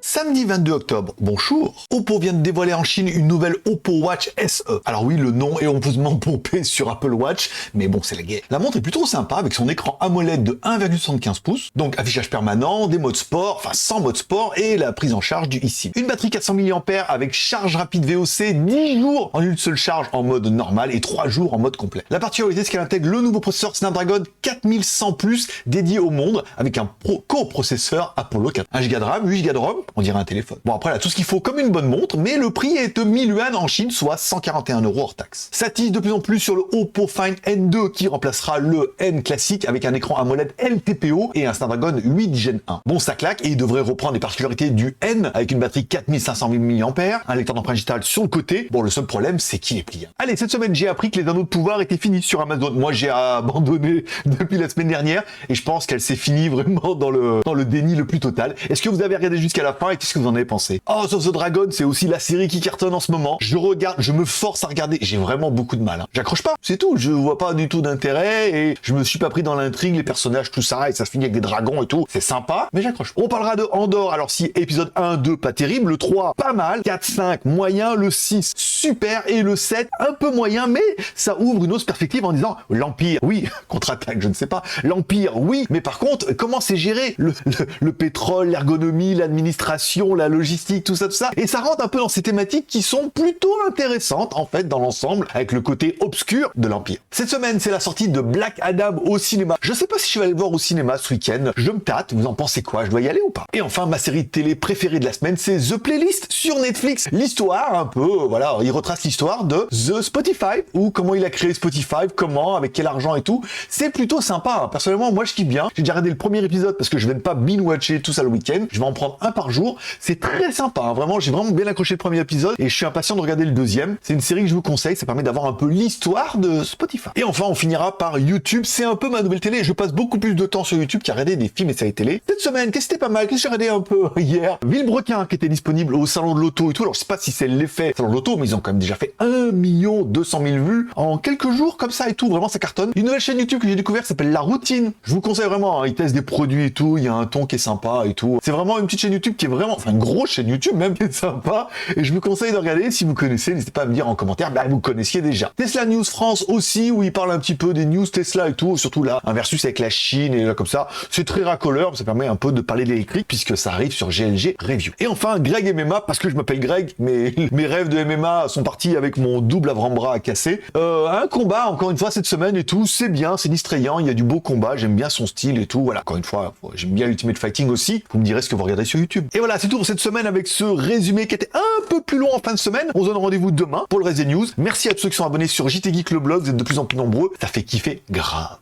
Samedi 22 octobre, bonjour, Oppo vient de dévoiler en Chine une nouvelle Oppo Watch SE. Alors oui, le nom est honteusement pompé sur Apple Watch, mais bon, c'est la guerre. La montre est plutôt sympa avec son écran AMOLED de 1,75 pouces, donc affichage permanent, des modes sport, enfin sans mode sport, et la prise en charge du eSIM. Une batterie 400 mAh avec charge rapide VOC, 10 jours en une seule charge en mode normal et 3 jours en mode complet. La particularité, c'est qu'elle intègre le nouveau processeur Snapdragon 4100+, dédié au monde, avec un coprocesseur Apollo 4. 1 Go de RAM, 8 Go de ROM, on dirait un téléphone. Bon, après, elle a tout ce qu'il faut comme une bonne montre, mais le prix est de 1000 yuan en Chine, soit 141 € hors taxe. Ça tise de plus en plus sur le Oppo Find N2 qui remplacera le N classique avec un écran AMOLED LTPO et un Snapdragon 8 Gen 1. Bon, ça claque et il devrait reprendre les particularités du N avec une batterie 4500 mAh, un lecteur d'empreinte digitale sur le côté. Bon, le seul problème, c'est qu'il est pliant. Allez, cette semaine, j'ai appris que les anneaux de pouvoir étaient finis sur Amazon. Moi, j'ai abandonné depuis la semaine dernière et je pense qu'elle s'est finie vraiment dans le déni le plus total. Est-ce que vous avez regardé jusqu'à la fin et qu'est-ce que vous en avez pensé? House of the Dragon, c'est aussi la série qui cartonne en ce moment. Je regarde, je me force à regarder. J'ai vraiment beaucoup de mal. J'accroche pas, c'est tout. Je vois pas du tout d'intérêt et je me suis pas pris dans l'intrigue, les personnages, tout ça, et ça se finit avec des dragons et tout. C'est sympa, mais j'accroche. On parlera de Andor. Alors si épisode 1, 2, pas terrible, le 3, pas mal, 4, 5, moyen, le 6, super, et le 7, un peu moyen, mais ça ouvre une autre perspective en disant l'Empire, oui, contre-attaque, je ne sais pas. L'Empire, oui, mais par contre, comment c'est géré? Le pétrole, l'ergonomie, l'administration, la logistique, tout ça. Et ça rentre un peu dans ces thématiques qui sont plutôt intéressantes, en fait, dans l'ensemble, avec le côté obscur de l'Empire. Cette semaine, c'est la sortie de Black Adam au cinéma. Je sais pas si je vais aller le voir au cinéma ce week-end. Je me tâte. Vous en pensez quoi? Je dois y aller ou pas? Et enfin, ma série de télé préférée de la semaine, c'est The Playlist sur Netflix. L'histoire, un peu, voilà, il retrace l'histoire de The Spotify, ou comment il a créé Spotify, comment, avec quel argent et tout. C'est plutôt sympa. Personnellement, moi, je kiffe bien. J'ai déjà regardé le premier épisode parce que je vais pas binge-watcher tout ça le week-end. Je vais en prendre un par jour. C'est très sympa. Vraiment, j'ai vraiment bien accroché le premier épisode et je suis impatient de regarder le deuxième. C'est une série que je vous conseille, ça permet d'avoir un peu l'histoire de Spotify. Et enfin, on finira par YouTube, c'est un peu ma nouvelle télé. Je passe beaucoup plus de temps sur YouTube qu'à regarder des films et séries télé. Cette semaine, qu'est-ce que c'était pas mal? Qu'est-ce que j'ai regardé un peu hier? Villebrequin qui était disponible au salon de l'auto et tout. Alors, je sais pas si c'est l'effet salon de l'auto, mais ils ont quand même déjà fait 1 200 000 vues en quelques jours comme ça et tout. Vraiment, ça cartonne. Une nouvelle chaîne YouTube que j'ai découvert s'appelle La Routine. Je vous conseille vraiment, hein. Ils testent des produits et tout. Il y a un ton qui est sympa et tout. C'est vraiment une petite chaîne YouTube qui est vraiment, enfin, une grosse chaîne YouTube même qui est sympa. Et je vous conseille de regarder. Si vous connaissez, n'hésitez pas à me dire en commentaire, bah, vous connaissiez déjà. Tesla News France aussi, où ils parlent un petit peu des news Tesla et tout, surtout là, un versus avec la Chine et là, comme ça. C'est très racoleur, mais ça permet un peu de parler d'électrique puisque ça arrive sur GLG Review. Et enfin, Greg MMA, parce que je m'appelle Greg, mais mes rêves de MMA sont partis avec mon double avant-bras cassé. Un combat, encore une fois, cette semaine et tout, c'est bien, c'est distrayant, il y a du beau combat, j'aime bien son style et tout, voilà. Encore une fois, j'aime bien Ultimate Fighting aussi. Vous me direz ce que vous regardez sur YouTube. Et voilà, c'est tout pour cette semaine avec ce résumé qui était un peu plus long en fin de semaine. On se donne rendez-vous demain pour le reste des news. Merci à tous ceux qui sont abonnés sur JT Geek le blog, vous êtes de plus en plus nombreux, ça fait kiffer grave.